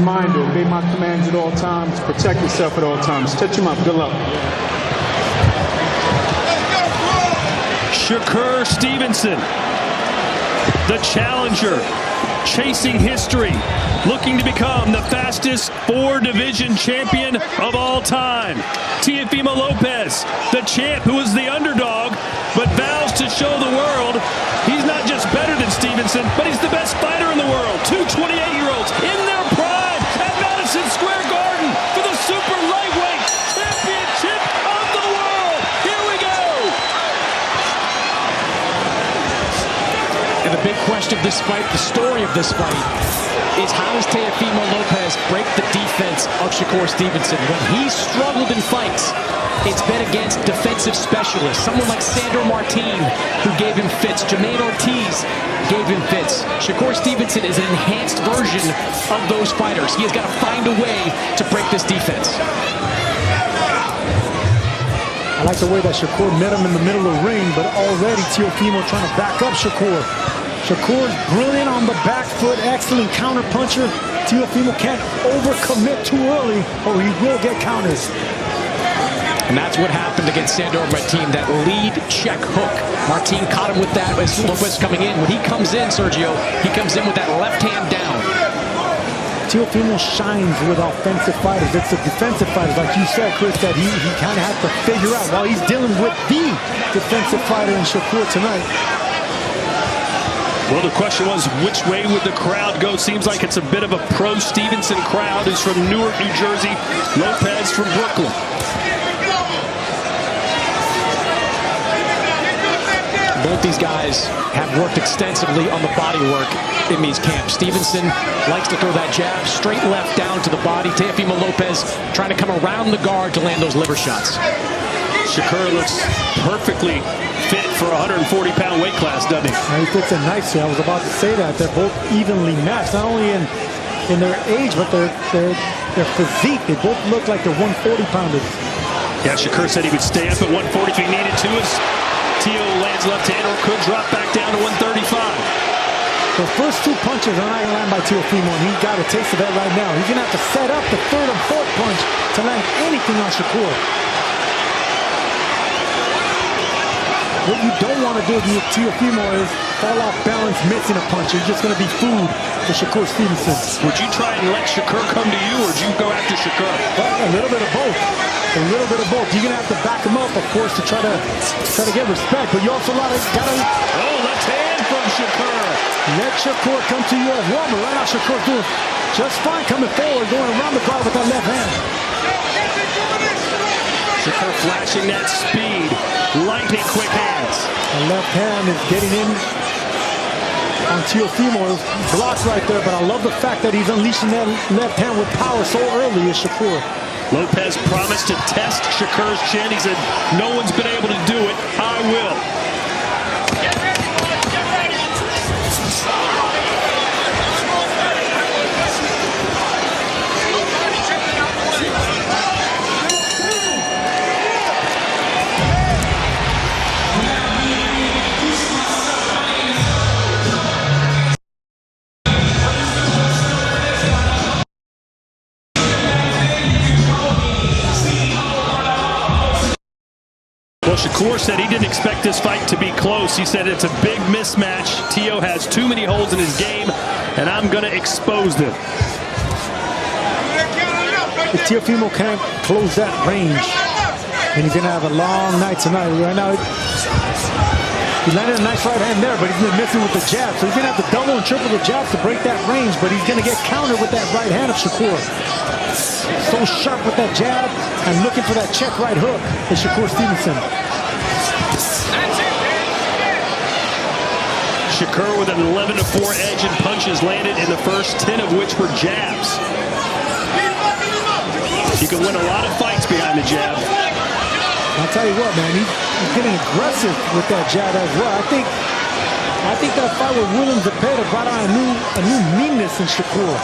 Reminder, obey my commands at all times, protect yourself at all times. Touch him up, good luck. Shakur Stevenson, the challenger, chasing history, looking to become the fastest four-division champion of all time. Teofimo Lopez, the champ who is the underdog, but vows to show the world he's not just better than Stevenson, but he's the best fighter in the world. Two 28-year-olds in their prime at Madison Square Garden for the super lightweight championship of the world. Here we go. And the big question of this fight, the story of this fight, is how does Teofimo Lopez break the defense of Shakur Stevenson? When he's struggled in fights, it's been against defensive specialists. Someone like Sandor Martin, who gave him fits. Jermaine Ortiz gave him fits. Shakur Stevenson is an enhanced version of those fighters. He has got to find a way to break this defense. I like the way that Shakur met him in the middle of the ring, but already Teofimo trying to back up Shakur. Shakur's brilliant on the back foot, excellent counter puncher. Teofimo can't overcommit too early or he will get counters. And that's what happened against Sandor Martin, that lead check hook. Martin caught him with that as Lopez coming in. When he comes in, Sergio, he comes in with that left hand down. Teofimo shines with offensive fighters. It's the defensive fighters, like you said, Chris, that he kind of has to figure out while he's dealing with the defensive fighter in Shakur tonight. Well, the question was, which way would the crowd go? Seems like it's a bit of a pro-Stevenson crowd. Who's from Newark, New Jersey. Lopez from Brooklyn. Both these guys have worked extensively on the body work in these camps. Stevenson likes to throw that jab straight left down to the body. Teofimo Lopez trying to come around the guard to land those liver shots. Shakur looks perfectly fit for a 140-pound weight class, doesn't he? He fits in nicely. I was about to say that. They're both evenly matched, not only in their age, but their physique. They both look like they're 140-pounders. Yeah, Shakur said he would stay up at 140 if he needed to. As Teo lands left hand or could drop back down to 135. The first two punches are not going to land by Teofimo, and he got a taste of that right now. He's going to have to set up the third and fourth punch to land anything on Shakur. What you don't want to do with Teofimo is fall off balance, missing a punch. It's just going to be food for Shakur Stevenson. Would you try and let Shakur come to you, or would you go after Shakur? Well, a little bit of both. A little bit of both. You're going to have to back him up, of course, to try to get respect. But you also got to... Oh, left hand from Shakur. Let Shakur come to you as well. But right now, Shakur's doing just fine coming forward, going around the guard with that left hand. Shakur flashing that speed. Lightning quick hands. The left hand is getting in on Teofimo. Blocked right there, but I love the fact that he's unleashing that left hand with power so early as Shakur. Lopez promised to test Shakur's chin. He said, no one's been able to do it. I will. Well, Shakur said he didn't expect this fight to be close. He said it's a big mismatch. Teo has too many holes in his game, and I'm going to expose them. If Teofimo can't close that range, then he's going to have a long night tonight. Right now, he landed a nice right hand there, but he's been missing with the jab. So he's going to have to double and triple the jabs to break that range, but he's going to get countered with that right hand of Shakur. So sharp with that jab and looking for that check right hook is Shakur Stevenson. Shakur with an 11-4 edge in punches landed in the first 10 of which were jabs. He can win a lot of fights behind the jab. I'll tell you what, man, he's getting aggressive with that jab as well. I think I think that fight with Williams Zepeda brought out a new meanness in Shakur.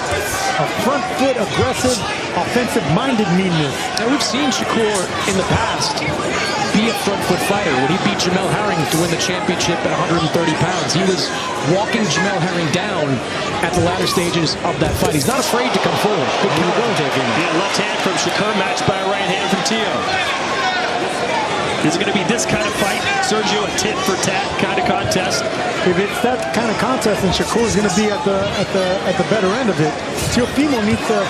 A front foot, aggressive, offensive-minded meanness. Now, we've seen Shakur in the past be a front foot fighter. When he beat Jamel Herring to win the championship at 130 pounds, he was walking Jamel Herring down at the latter stages of that fight. He's not afraid to come forward. Good keep going, teofimo. Yeah, left hand from Shakur matched by a right hand from Teo. Is it going to be this kind of fight, Sergio, a tit-for-tat kind of contest? If it's that kind of contest, then Shakur is going to be at the better end of it. Teofimo needs to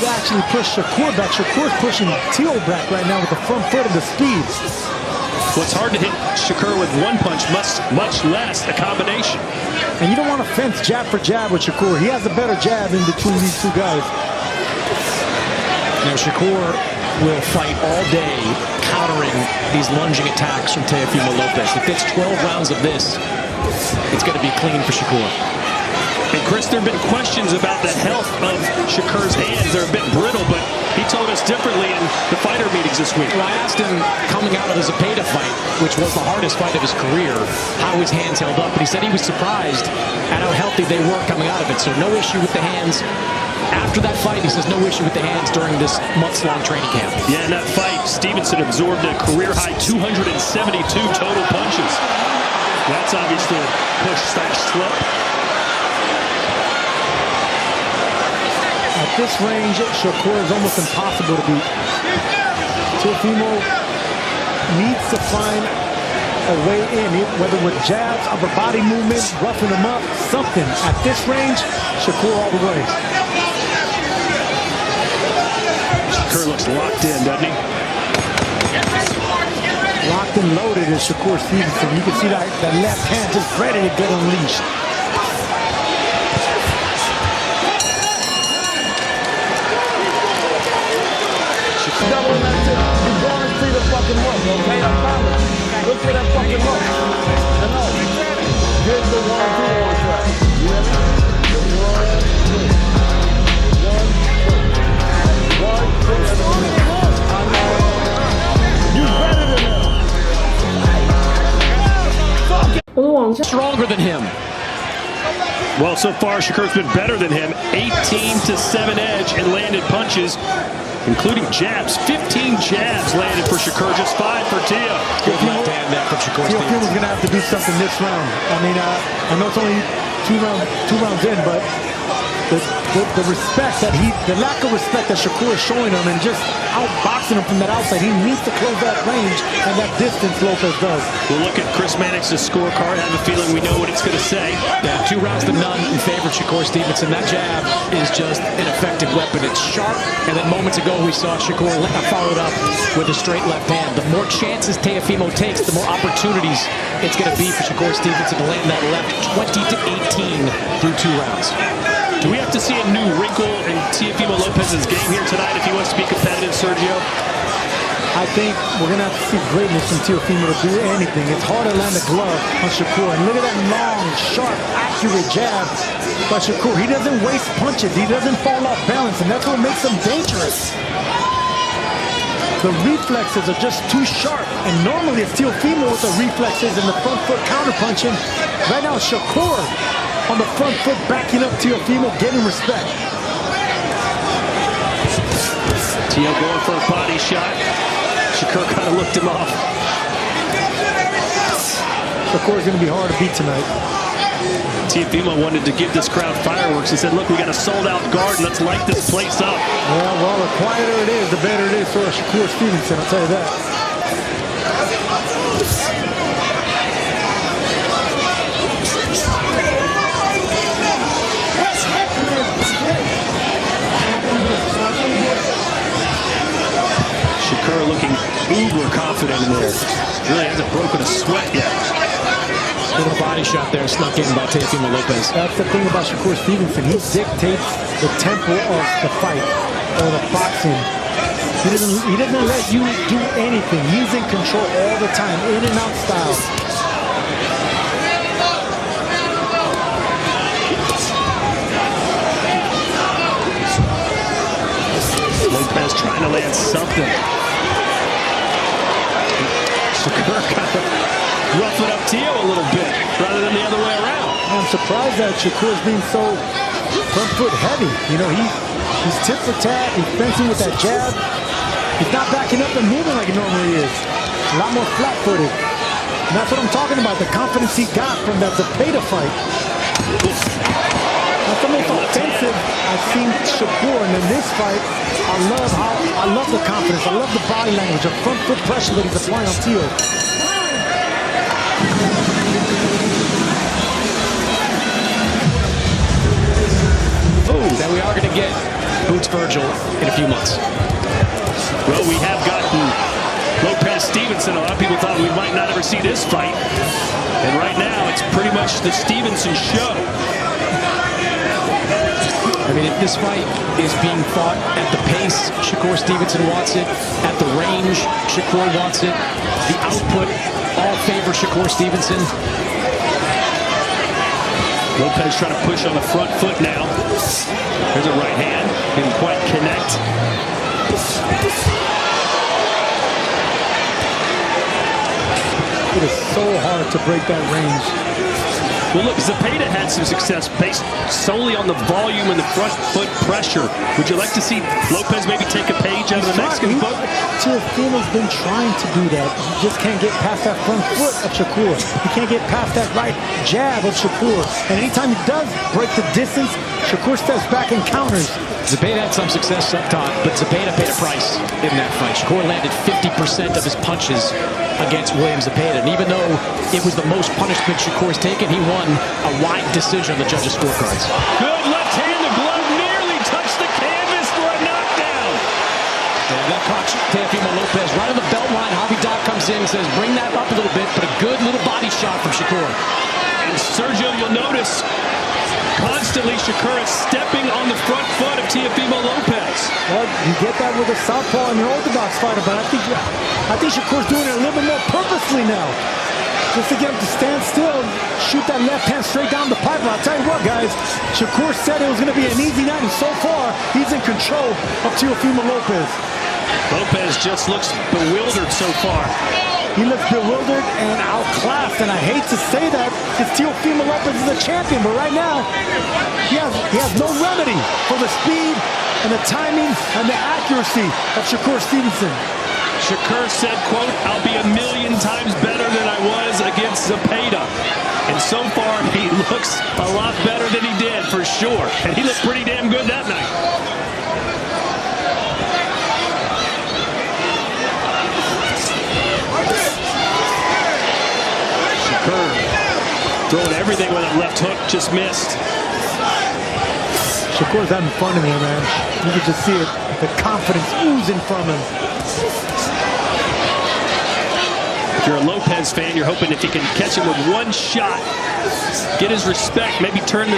actually push Shakur back. Shakur's pushing Teo back right now with the front foot and the speed. Well, it's hard to hit Shakur with one punch, much less a combination. And you don't want to fence jab for jab with Shakur. He has a better jab in between these two guys. Now, Shakur will fight all day countering these lunging attacks from Teofimo Lopez. If it's 12 rounds of this, it's going to be clean for Shakur. And Chris, there have been questions about the health of Shakur's hands. They're a bit brittle, but he told us differently in the fighter meetings this week. Well, I asked him coming out of the Zepeda fight, which was the hardest fight of his career, how his hands held up. And he said he was surprised at how healthy they were coming out of it. So no issue with the hands. After that fight, he says no issue with the hands during this months-long training camp. Yeah, in that fight, Stevenson absorbed a career-high 272 total punches. That's obviously a push/slip. At this range, Shakur is almost impossible to beat. Teofimo needs to find a way in, whether with jabs, upper body movement, roughing him up, something. At this range, Shakur all the way. Shakur looks locked in, doesn't he? Locked and loaded is Shakur Stevenson. You can see that left hand just ready to get unleashed. Double message. You go and see the fucking look, okay? I promise. Look for that fucking look. I know. Here's the 1-2 on track. You hear me? 1-2. 1-2. I know. You better than them. Fuck it. Stronger than him. Well, so far, Shakur's been better than him. 18-7 edge and landed punches, including jabs. 15 jabs landed for Shakur, just 5 for Teo. Good left hand there from Shakur. Teofimo's going to have to do something this round. I mean, I know it's only two rounds in, but the respect that the lack of respect that Shakur is showing him and just outboxing him from that outside, he needs to close that range and that distance Lopez does. We'll look at Chris Mannix's scorecard. I have a feeling we know what it's going to say. Yeah, 2 rounds to none in favor of Shakur Stevenson. That jab is just an effective weapon. It's sharp, and then moments ago we saw Shakur followed up with a straight left hand. The more chances Teofimo takes, the more opportunities it's going to be for Shakur Stevenson to land that left 20-18 through 2 rounds. Do we have to see a new wrinkle in Teofimo Lopez's game here tonight if he wants to be competitive, Sergio? I think we're going to have to see greatness from Teofimo to do anything. It's hard to land a glove on Shakur. And look at that long, sharp, accurate jab by Shakur. He doesn't waste punches. He doesn't fall off balance, and that's what makes him dangerous. The reflexes are just too sharp. And normally it's Teofimo with the reflexes and the front foot counter punching. Right now, Shakur on the front foot backing up Teofimo, getting respect. Teo going for a body shot. Shakur kind of looked him off. Shakur's going to be hard to beat tonight. Teofimo wanted to give this crowd fireworks. He said, look, we got a sold-out garden. Let's light this place up. Yeah, well, the quieter it is, the better it is for Shakur Stevenson, I'll tell you that. Shakur looking uber confident in there. Really hasn't broken a sweat yet. Little body shot there snuck in by Teofimo Lopez. That's the thing about Shakur Stevenson. He dictates the tempo of the fight or the boxing. He doesn't let you do anything. He's in control all the time, in and out style. Lopez trying to land something. Shakur kind of roughing up Teo a little bit rather than the other way around. I'm surprised that Shakur's being so front foot heavy. You know, he's tit for tat. He's fencing with that jab. He's not backing up and moving like he normally is. A lot more flat-footed. And that's what I'm talking about, the confidence he got from that Zepeda fight. That's the most offensive I've seen Shakur. And in this fight, I love the confidence. I love the body language, the front foot pressure that he's applying on Teo. That we are going to get Boots Virgil in a few months. Well, we have gotten Lopez Stevenson. A lot of people thought we might not ever see this fight. And right now, it's pretty much the Stevenson show. I mean, this fight is being fought at the pace Shakur Stevenson wants it, at the range Shakur wants it. The output all favor Shakur Stevenson. Lopez trying to push on the front foot now. There's a right hand. Didn't quite connect. It is so hard to break that range. Well, look, Zepeda had some success based solely on the volume and the front foot pressure. Would you like to see Lopez maybe take a page out of the Mexican book? Teofimo's been trying to do that. He just can't get past that front foot of Shakur. He can't get past that right jab of Shakur. And anytime he does break the distance, Shakur steps back and counters. Zepeda had some success up top, but Zepeda paid a price in that fight. Shakur landed 50% of his punches against William Zepeda. And even though it was the most punishment Shakur's taken, he won a wide decision on the judges' scorecards. Good left hand. The glove nearly touched the canvas for a knockdown. And that caught Teofimo Lopez right on the belt line. Javi Doc comes in and says, bring that up a little bit, but a good little body shot from Shakur. And Sergio, you'll notice constantly Shakur is stepping on the front foot of Teofimo Lopez. Well, you get that with a southpaw and an orthodox fighter, but I think Shakur's doing it a little bit more purposely now. Just to get him to stand still, shoot that left hand straight down the pipe. I'll tell you what, guys, Shakur said it was going to be an easy night, and so far, he's in control of Teofimo Lopez. Lopez just looks bewildered so far. He looks bewildered and outclassed, and I hate to say that because Teofimo Lopez is the champion, but right now, he has no remedy for the speed and the timing and the accuracy of Shakur Stevenson. Shakur said, quote, I'll be 1,000,000 times better than I was against Zepeda. And so far, he looks a lot better than he did, for sure. And he looked pretty damn good that night. Shakur throwing everything with that left hook, just missed. Shakur's having fun in here, man. You can just see it, the confidence oozing from him. If you're a Lopez fan, you're hoping if you can catch him with one shot, get his respect, maybe turn the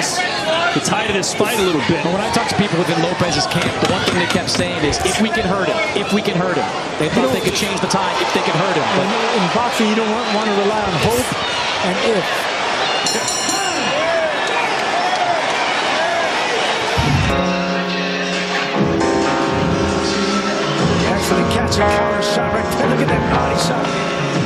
tide of this fight a little bit. When I talk to people within Lopez's camp, the one thing they kept saying is, if we can hurt him, if we can hurt him. They thought they could change the tide if they could hurt him. But in boxing, you don't want to rely on hope and if. Excellent catch and counter shot right there. Look at that body shot.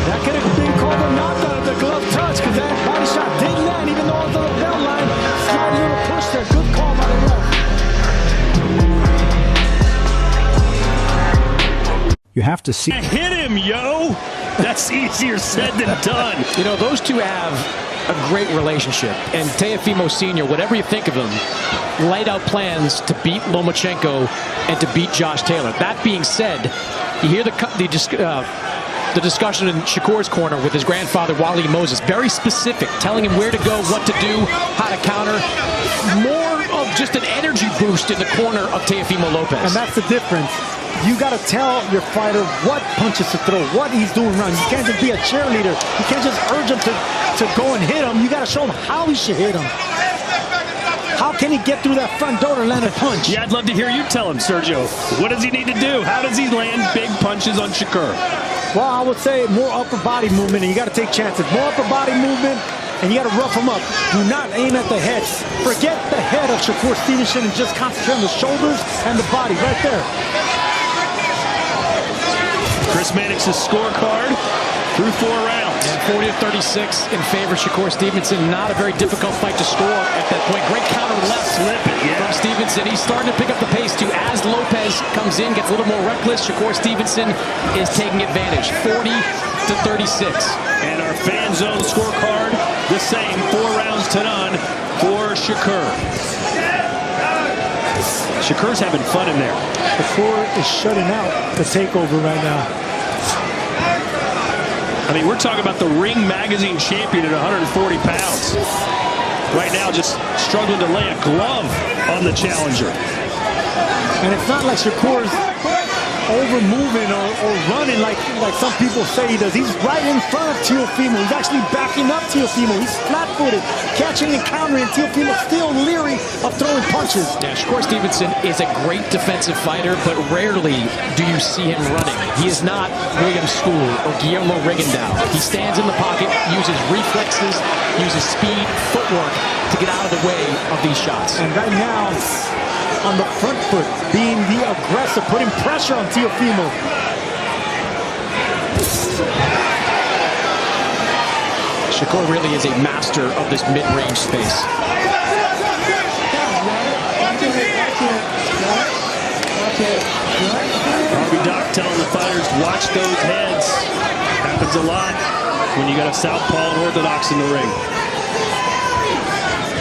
That could have been called a knockout if the glove touched because that body shot did land even though it was on the belt line. Slight little push there. Good call by the ref. You have to see. Hit him, yo! That's easier said than done. You know, those two have a great relationship. And Teofimo Sr., whatever you think of him, laid out plans to beat Lomachenko and to beat Josh Taylor. That being said, you hear the discussion in Shakur's corner with his grandfather, Wally Moses. Very specific, telling him where to go, what to do, how to counter. More of just an energy boost in the corner of Teofimo Lopez. And that's the difference. You got to tell your fighter what punches to throw, what he's doing wrong. You can't just be a cheerleader. You can't just urge him to go and hit him. You got to show him how he should hit him. How can he get through that front door to land a punch? Yeah, I'd love to hear you tell him, Sergio. What does he need to do? How does he land big punches on Shakur? Well, I would say more upper body movement, and you got to take chances. More upper body movement, and you got to rough him up. Do not aim at the head. Forget the head of Shakur Stevenson and just concentrate on the shoulders and the body right there. Chris Mannix's scorecard through 4 rounds. And 40-36 in favor of Shakur Stevenson. Not a very difficult fight to score at that point. Great counter left from Stevenson. He's starting to pick up the pace too. As Lopez comes in, gets a little more reckless, Shakur Stevenson is taking advantage. 40-36. And our fan zone scorecard, the same, 4 rounds to none for Shakur. Shakur's having fun in there. Shakur is shutting out the takeover right now. I mean, we're talking about the Ring Magazine champion at 140 pounds. Right now, just struggling to lay a glove on the challenger. And it's not like Shakur's over moving or running like some people say he does. He's right in front of Teofimo. He's actually backing up Teofimo. He's flat-footed, catching and countering. Teofimo's still leery of throwing punches. Yeah, Shakur Stevenson is a great defensive fighter, but rarely do you see him running. He is not William School or Guillermo Rigondeaux. He stands in the pocket, uses reflexes, uses speed, footwork to get out of the way of these shots. And right now, on the front foot, being the aggressor, putting pressure on Teofimo. Shakur really is a master of this mid-range space. Harvey Doc telling the fighters, watch those heads. Happens a lot when you got a southpaw and orthodox in the ring.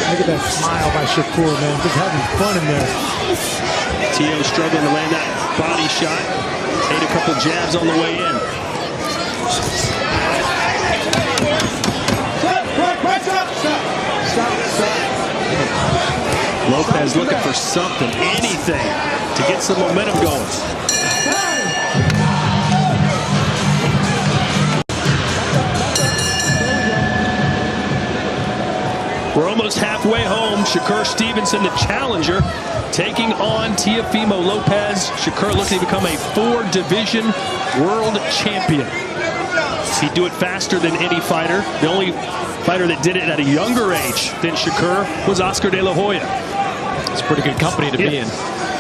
Look at that smile by Shakur, man. Just having fun in there. Teo struggling to land that body shot. Ate a couple jabs on the way in. Lopez looking for something, anything, to get some momentum going. We're almost halfway home. Shakur Stevenson, the challenger, taking on Teofimo Lopez. Shakur looking to become a 4-division world champion. He'd do it faster than any fighter. The only fighter that did it at a younger age than Shakur was Oscar De La Hoya. It's pretty good company to be in.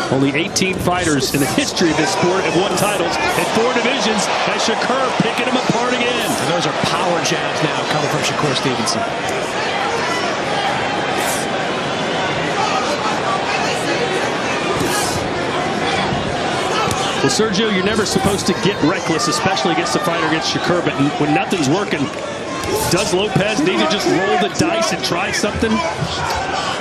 Only 18 fighters in the history of this sport have won titles in 4 divisions, and Shakur picking them apart again. And those are power jabs now coming from Shakur Stevenson. Well, Sergio, you're never supposed to get reckless, especially against a fighter against Shakur, but when nothing's working, does Lopez need to just roll the dice and try something?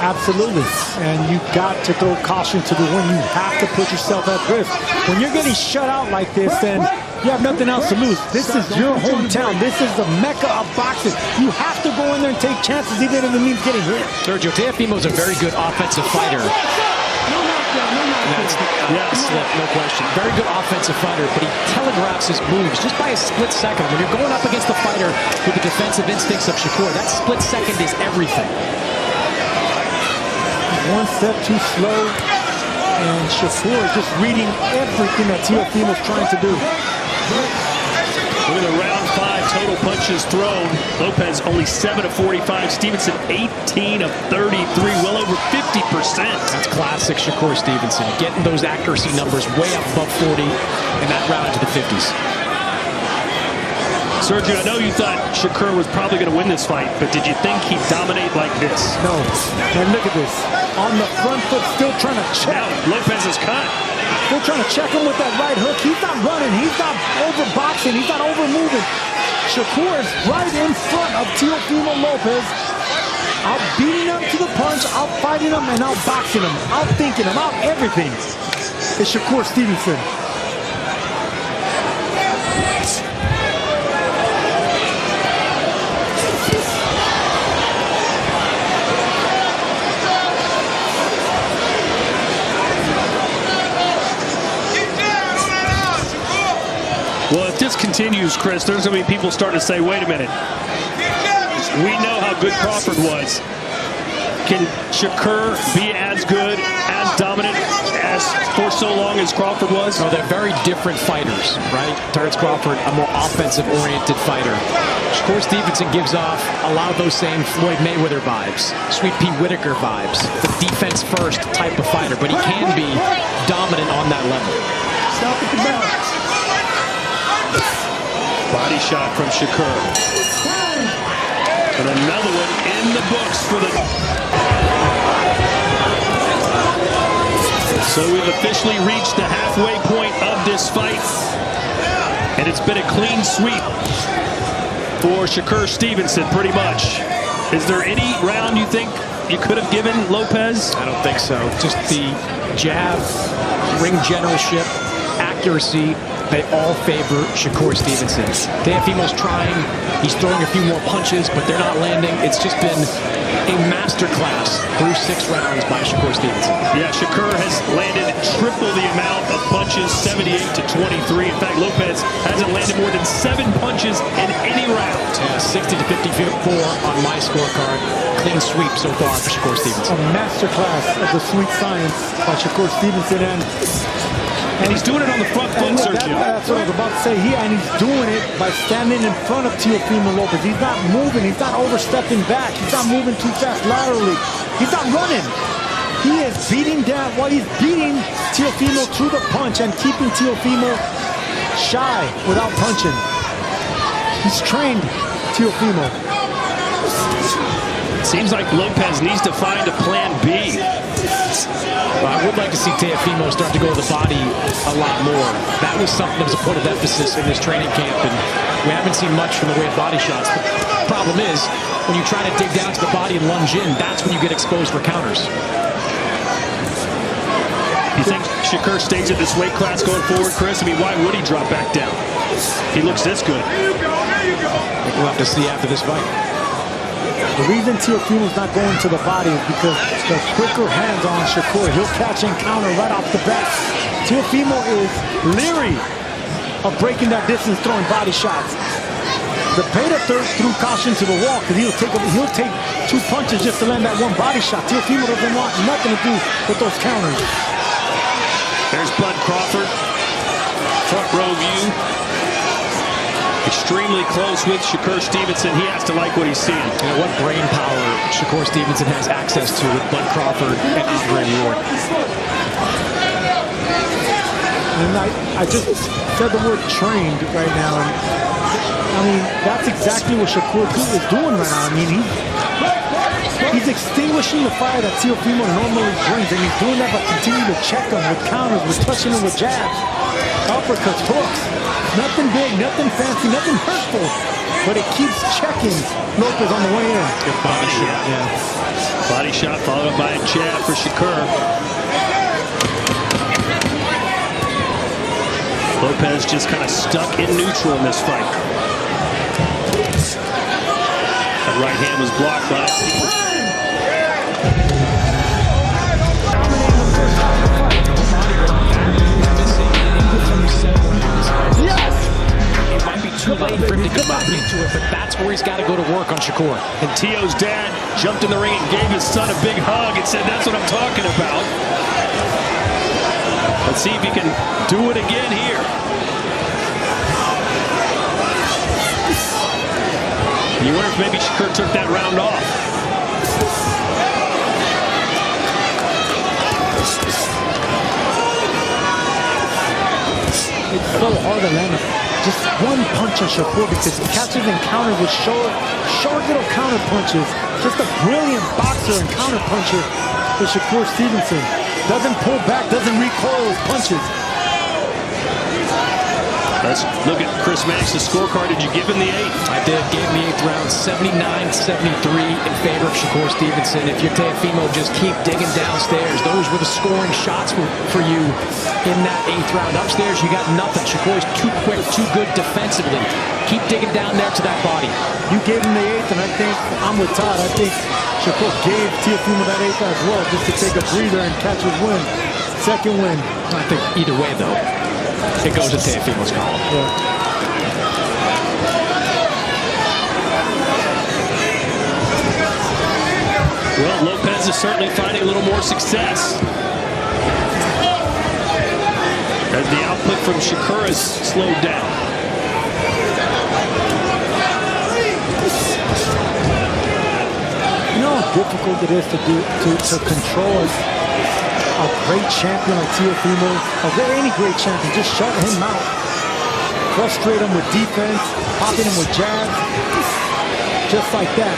Absolutely. And you got to throw caution to the wind. You have to put yourself at risk. When you're getting shut out like this, then you have nothing else to lose. This is your hometown. This is the mecca of boxing. You have to go in there and take chances, even if it means getting hit. Sergio, Teofimo is a very good offensive fighter. Slip, no question. Very good offensive fighter, but he telegraphs his moves just by a split second. When you're going up against a fighter with the defensive instincts of Shakur, that split second is everything. One step too slow, and Shakur is just reading everything that Teofimo's trying to do. Look at the round 5 total punches thrown. Lopez only 7 of 45. Stevenson 18 of 33, well over 50%. That's classic Shakur Stevenson, getting those accuracy numbers way up above 40 and that round into the 50s. Sergio, I know you thought Shakur was probably going to win this fight, but did you think he'd dominate like this? No. And look at this. On the front foot, still trying to check. Now, Lopez is cut. Still trying to check him with that right hook. He's not running. He's not overboxing. He's not over-moving. Shakur is right in front of Teofimo Lopez. Out beating him to the punch, out fighting him, and out boxing him, out thinking him, out everything. It's Shakur Stevenson. Well, if this continues, Chris, there's going to be people starting to say, wait a minute. We know how good Crawford was. Can Shakur be as good, as dominant, as for so long as Crawford was? No, they're very different fighters, right? Terrence Crawford, a more offensive-oriented fighter. Shakur Stevenson gives off a lot of those same Floyd Mayweather vibes, Sweet Pea Whitaker vibes, the defense-first type of fighter, but he can be dominant on that level. Stop at the bell. Body body shot from Shakur. And another one in the books for the... So we've officially reached the halfway point of this fight. And it's been a clean sweep for Shakur Stevenson, pretty much. Is there any round you think you could have given Lopez? I don't think so. Just the jab, ring generalship, accuracy, they all favor Shakur Stevenson. Teofimo's trying, he's throwing a few more punches, but they're not landing. It's just been a masterclass through 6 rounds by Shakur Stevenson. Yeah, Shakur has landed triple the amount of punches, 78 to 23. In fact, Lopez hasn't landed more than 7 punches in any round. Yeah, 60 to 54 on my scorecard. Clean sweep so far for Shakur Stevenson. A masterclass of the sweep science by Shakur Stevenson, and he's doing it on the front foot, Sergio. That's what I was about to say. And he's doing it by standing in front of Teofimo Lopez. He's not moving. He's not overstepping back. He's not moving too fast laterally. He's not running. He is beating down while he's beating Teofimo to the punch and keeping Teofimo shy without punching. He's trained Teofimo. Seems like Lopez needs to find a plan B. I would like to see Teofimo start to go to the body a lot more. That was something that was a point of emphasis in this training camp, and we haven't seen much from the way of body shots. The problem is, when you try to dig down to the body and lunge in, that's when you get exposed for counters. You think Shakur stays at this weight class going forward, Chris? I mean, why would he drop back down? He looks this good. I think we'll have to see after this fight. The reason Teofimo's not going to the body is because the quicker hands on Shakur. He'll catch and counter right off the bat. Teofimo is leery of breaking that distance, throwing body shots. The Peta threw caution to the wall because he'll take 2 punches just to land that one body shot. Teofimo doesn't want nothing to do with those counters. There's Bud Crawford, front row view. Extremely close with Shakur Stevenson. He has to like what he's seeing. You know, what brain power Shakur Stevenson has access to with Bud Crawford and Andre Ward. And I just said the word trained right now. And, I mean, that's exactly what Shakur is doing right now. I mean, he's extinguishing the fire that Teofimo normally brings, and he's doing that by continuing to check him with counters, with touching him with jabs, uppercuts, hooks. Nothing big, nothing fancy, nothing hurtful, but it keeps checking Lopez on the way in. Good body shot, yeah. Body shot followed up by a jab for Shakur. Lopez just kind of stuck in neutral in this fight. That right hand was blocked by... Too late for him to get back into it, but that's where he's got to go to work on Shakur. And Teo's dad jumped in the ring and gave his son a big hug and said, "That's what I'm talking about." Let's see if he can do it again here. You wonder if maybe Shakur took that round off. It's so hard to land just one punch on Shakur because he catches and counters with short little counter punches. Just a brilliant boxer and counter puncher for Shakur Stevenson. Doesn't pull back, doesn't recoil his punches. Let's look at Chris Mannix's scorecard. Did you give him the 8th? I did. Gave him the 8th round, 79-73 in favor of Shakur Stevenson. If you're Teofimo, just keep digging downstairs. Those were the scoring shots for you in that 8th round. Upstairs, you got nothing. Shakur's too quick, too good defensively. Keep digging down there to that body. You gave him the 8th, and I think I'm with Todd. I think Shakur gave Teofimo that 8th as well, just to take a breather and catch his win. Second win. I think either way, though, it goes to Teofimo's column. Yeah. Well, Lopez is certainly finding a little more success as the output from Shakur has slowed down. You know how difficult it is to control a great champion like Teofimo, or any great champion, just shut him out. frustrate him with defense, popping him with jabs, just like that.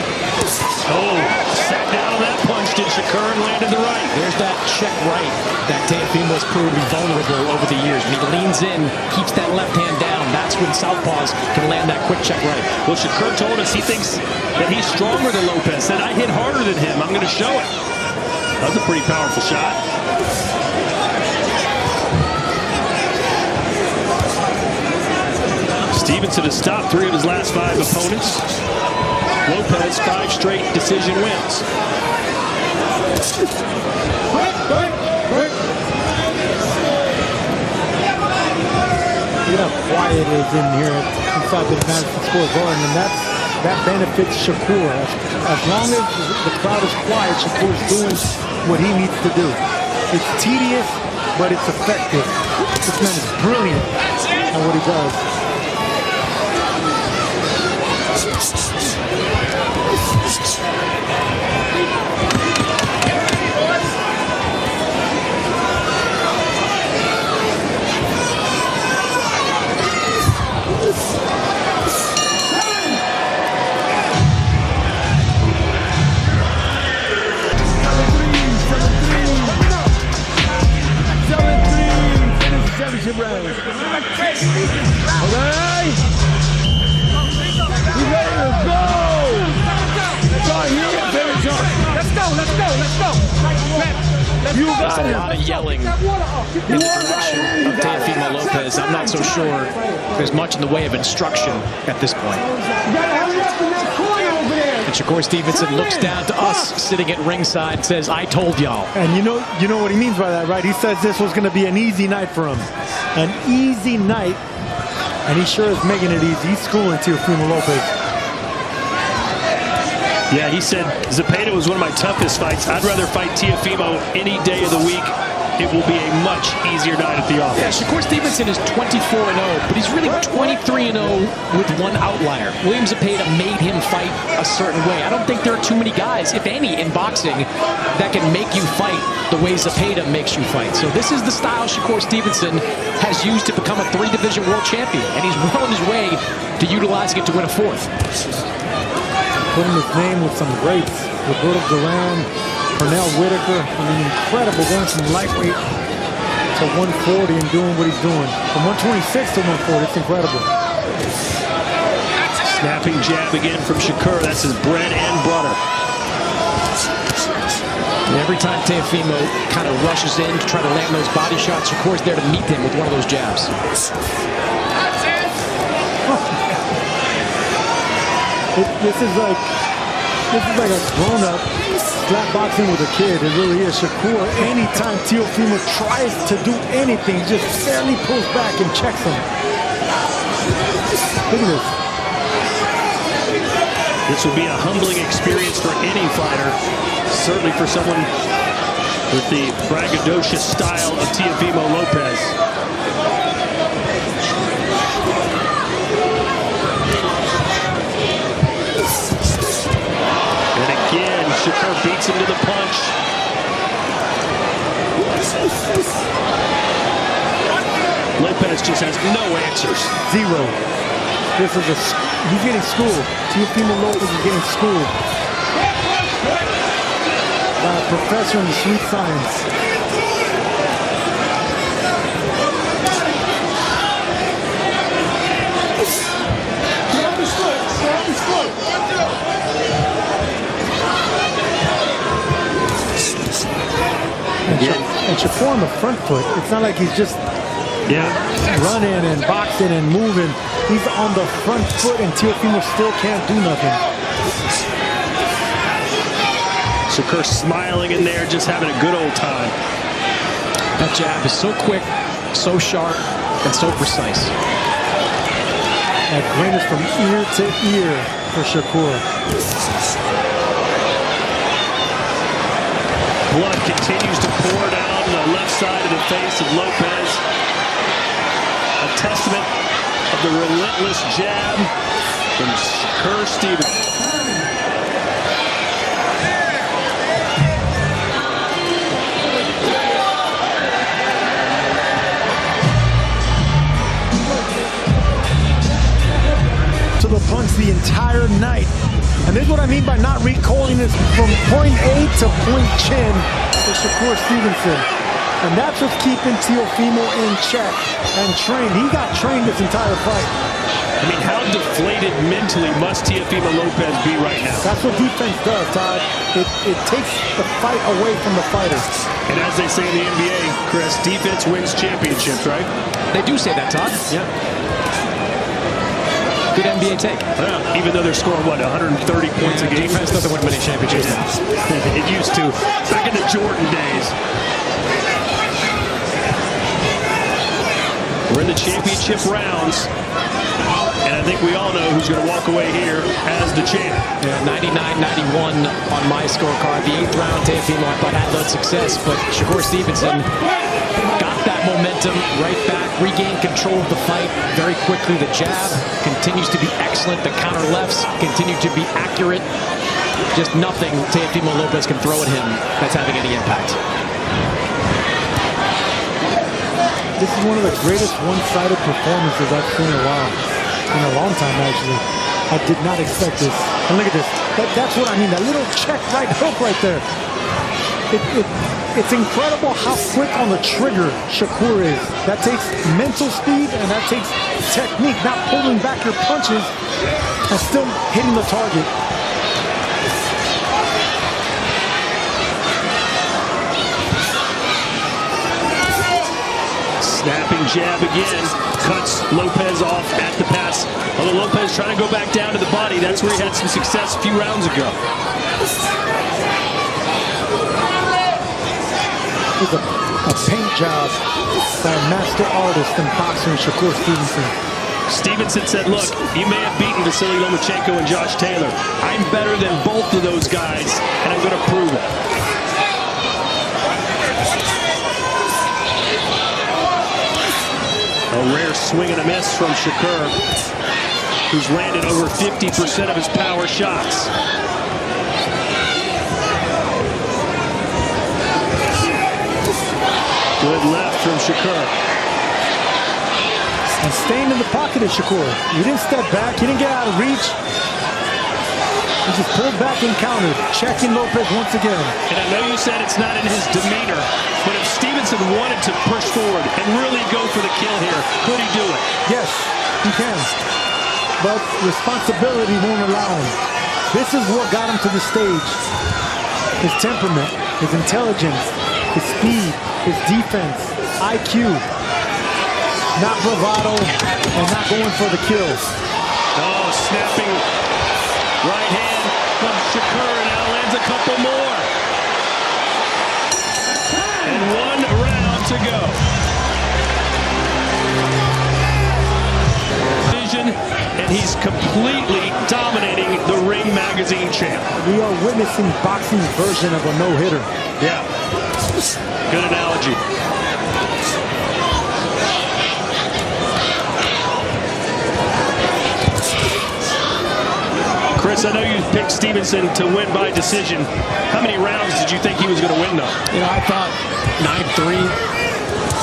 Oh, sat down on that punch, did Shakur, and landed the right. There's that check right that Teofimo has proved to be vulnerable over the years. When he leans in, keeps that left hand down, that's when southpaws can land that quick check right. Well, Shakur told us he thinks that he's stronger than Lopez. Said, I hit harder than him. I'm going to show it. That was a pretty powerful shot. Stevenson has stopped 3 of his last 5 opponents. Lopez, 5 straight decision wins. Look at how quiet it is in here inside the Madison Square Garden, and that benefits Shakur. As long as the crowd is quiet, Shakur's doing what he needs to do. It's tedious, but it's effective. This man is brilliant at what he does. There's a lot of yelling in the direction of Teofimo Lopez. I'm not so sure there's much in the way of instruction at this point. And Shakur Stevenson looks down to us sitting at ringside and says, I told y'all. And you know what he means by that, right? He says this was going to be an easy night for him. An easy night. And he sure is making it easy. He's schooling Teofimo Lopez. Yeah, he said Zepeda was one of my toughest fights. I'd rather fight Teofimo any day of the week. It will be a much easier night at the office. Yeah, Shakur Stevenson is 24-0, but he's really 23-0 with one outlier. William Zepeda made him fight a certain way. I don't think there are too many guys, if any, in boxing that can make you fight the way Zepeda makes you fight. So this is the style Shakur Stevenson has used to become a 3-division world champion, and he's well on his way to utilizing it to win a 4th. Putting his name with some greats. Roberto Duran, Pernell Whitaker. I mean, incredible going from lightweight to 140 and doing what he's doing. From 126 to 140, it's incredible. Snapping jab again from Shakur. That's his bread and butter. And every time Teofimo kind of rushes in to try to land those body shots, Shakur's there to meet him with one of those jabs. This is like a grown-up slap boxing with a kid. It really is. Shakur, anytime Teofimo tries to do anything, just barely pulls back and checks him. Look at this. This will be a humbling experience for any fighter. Certainly for someone with the braggadocious style of Teofimo Lopez. Again, Shakur beats him to the punch. Lopez just has no answers. 0. This is he's getting schooled. Teofimo Lopez is getting schooled by a professor in the sweet science. And Shakur on the front foot. It's not like he's just running and boxing and moving. He's on the front foot, and Teofimo still can't do nothing. Shakur smiling in there, just having a good old time. That jab is so quick, so sharp, and so precise. That grin is from ear to ear for Shakur. Blood continues to pour down the left side of the face of Lopez. A testament of the relentless jab from Shakur Stevenson. entire night. And this is what I mean by not recoiling this from point A to point chin for Shakur Stevenson. And that's what's keeping Teofimo in check and trained. He got trained this entire fight. I mean, how deflated mentally must Teofimo Lopez be right now? That's what defense does, Todd. It takes the fight away from the fighter. And as they say in the NBA, Chris, defense wins championships, right? They do say that, Todd. Yeah. Good NBA take. Yeah, even though they're scoring, what, 130 points a game? Defense doesn't win many championships. It used to. Back in the Jordan days. We're in the championship rounds. And I think we all know who's going to walk away here as the champ. Yeah, 99-91 on my scorecard. The 8th round, Teofimo, I thought had little success, but Shakur Stevenson got that momentum right back, regained control of the fight very quickly. The jab continues to be excellent. The counter lefts continue to be accurate. Just nothing Teofimo Lopez can throw at him that's having any impact. This is one of the greatest one-sided performances I've seen in a while. In a long time, actually. I did not expect this. And look at this. That's what I mean. That little check right hook right there. It's incredible how quick on the trigger Shakur is. That takes mental speed and that takes technique. Not pulling back your punches and still hitting the target. Snapping jab again, cuts Lopez off at the pass. Although Lopez trying to go back down to the body, that's where he had some success a few rounds ago. It's a paint job by a master artist in boxing, Shakur Stevenson. Stevenson said, look, you may have beaten Vasily Lomachenko and Josh Taylor. I'm better than both of those guys, and I'm going to prove it. A rare swing and a miss from Shakur, who's landed over 50% of his power shots. Good left from Shakur. And staying in the pocket of Shakur. He didn't step back. He didn't get out of reach. He just pulled back and countered, checking Lopez once again. And I know you said it's not in his demeanor, but if Stevenson wanted to push forward and really go for the kill here, could he do it? Yes, he can. But responsibility won't allow him. This is what got him to the stage. His temperament, his intelligence, his speed, his defense, IQ. Not bravado and not going for the kills. Oh, snapping right hand from Shakur, now lands a couple more. And 1 round to go. Vision, and he's completely dominating the Ring Magazine champ. We are witnessing boxing's version of a no-hitter. Yeah, good analogy. Chris, I know you picked Stevenson to win by decision. How many rounds did you think he was going to win, though? You know, I thought 9-3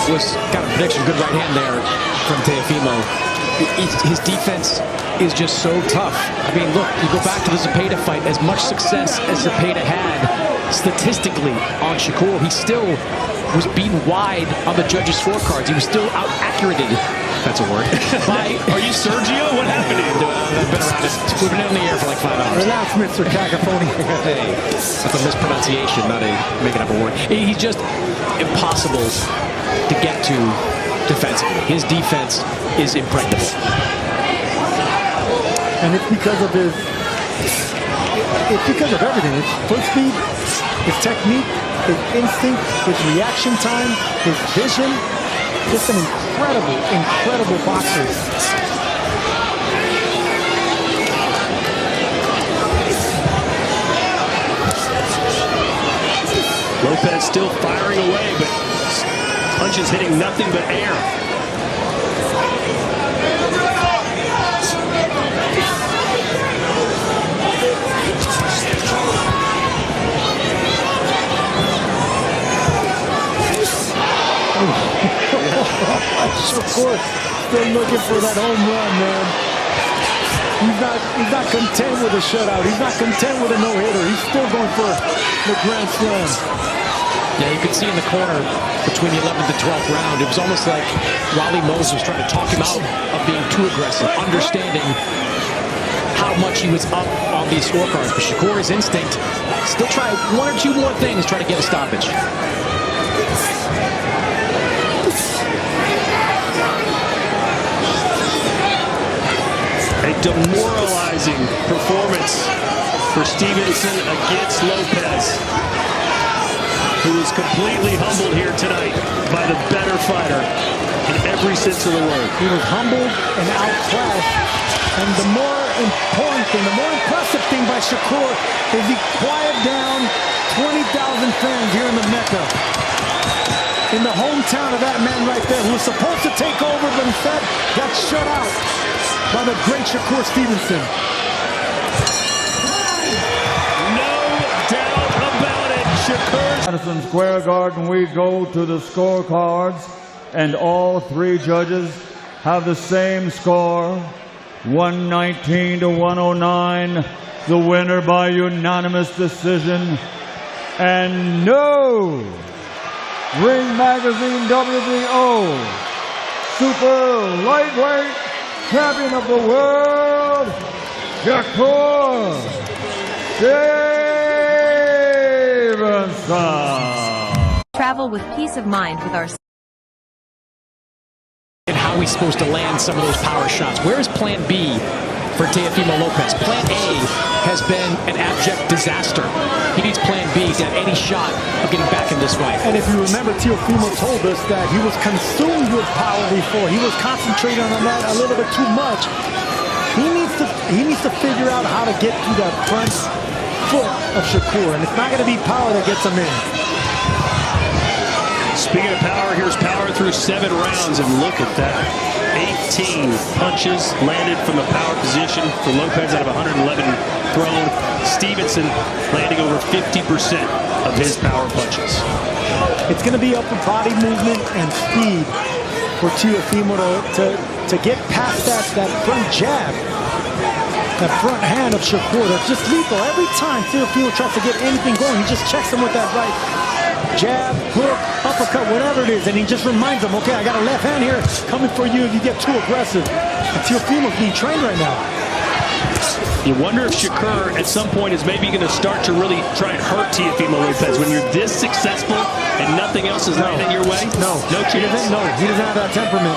was kind of prediction. Good right hand there from Teofimo. His defense is just so tough. I mean, look, you go back to the Zepeda fight. As much success as Zepeda had statistically on Shakur, he still was beaten wide on the judges' scorecards. He was still out-accurated. That's a word. Are you Sergio? What happened to you? I've been around it. We've been in the air for like 5 hours. Relax, Mr. Cacophony. Hey, that's a mispronunciation, not a making up a word. He's just impossible to get to defensively. His defense is impregnable. And it's because of his... It's because of everything. His foot speed, his technique, his instinct, his reaction time, his vision. Just an incredible, incredible boxer. Lopez still firing away, but punches hitting nothing but air. Shakur still looking for that home run, man. He's not content with a shutout. He's not content with a no-hitter. He's still going for the grand slam. Yeah, you could see in the corner between the 11th and 12th round, it was almost like Raleigh Moses was trying to talk him out of being too aggressive, understanding how much he was up on these scorecards. But Shakur's instinct, still try one or two more things, try to get a stoppage. A demoralizing performance for Stevenson against Lopez, who was completely humbled here tonight by the better fighter in every sense of the word. He was humbled and outclassed. And the more important thing, the more impressive thing by Shakur is he quieted down 20,000 fans here in the Mecca. In the hometown of that man right there, who was supposed to take over, but instead got shut out by the great Shakur Stevenson. No doubt about it, Shakur. Madison Square Garden, we go to the scorecards, and all three judges have the same score, 119 to 109. The winner by unanimous decision. And no Ring Magazine WBO Super Lightweight Champion of the World, Shakur Stevenson. Travel with peace of mind with our... And how he's supposed to land some of those power shots. Where is plan B for Teofimo Lopez? Plan A has been an abject disaster. He needs plan B to have any shot of getting back in this fight. And if you remember, Teofimo told us that he was consumed with power before. He was concentrating on that a little bit too much. He needs to figure out how to get to that front foot of Shakur, and it's not going to be power that gets him in. Speaking of power, here's power through 7 rounds, and look at that. 18 punches landed from the power position for Lopez out of 111 thrown. Stevenson landing over 50% of his power punches. It's going to be upper body movement and speed for Teofimo to get past that front jab, that front hand of Shakur. That's just lethal. Every time Teofimo tries to get anything going, he just checks him with that right jab, hook, uppercut, whatever it is, and he just reminds him, okay, I got a left hand here coming for you if you get too aggressive. And Teofimo's being trained right now. You wonder if Shakur at some point is maybe going to start to really try and hurt Teofimo Lopez when you're this successful and nothing else is landing your way? No chance. He doesn't have that temperament.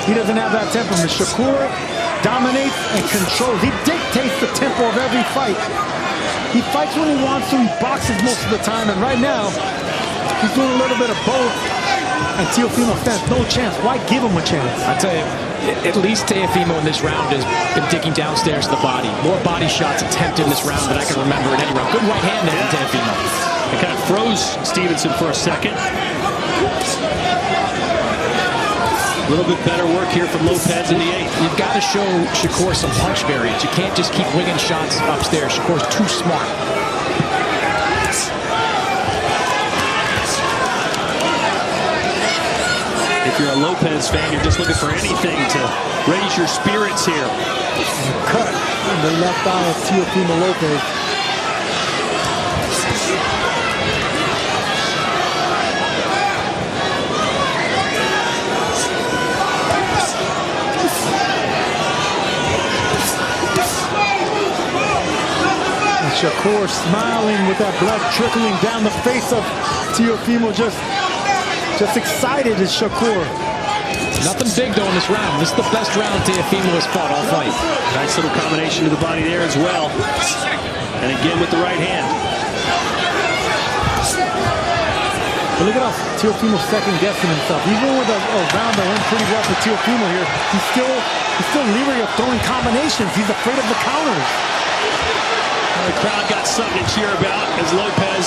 He doesn't have that temperament. Shakur dominates and controls. He dictates the tempo of every fight. He fights when he wants to. He boxes most of the time, and right now he's doing a little bit of both. And Teofimo stands no chance. Why give him a chance? I tell you, at least Teofimo in this round has been digging downstairs to the body. More body shots attempted in this round than I can remember in any round. Good right hand there from Teofimo. It kind of froze Stevenson for a second. A little bit better work here from Lopez in the 8th. You've got to show Shakur some punch variance. You can't just keep winging shots upstairs. Shakur's too smart. If you're a Lopez fan, you're just looking for anything to raise your spirits here. Cut in the left eye of Teofimo Lopez. Shakur smiling with that blood trickling down the face of Teofimo, just excited as Shakur. Nothing big though in this round. This is the best round Teofimo has fought all fight. Nice little combination to the body there as well. And again with the right hand. But look at how Teofimo's second guessing himself. Even with a round that went pretty well for Teofimo here, he's still leery of throwing combinations. He's afraid of the counters. The crowd got something to cheer about as Lopez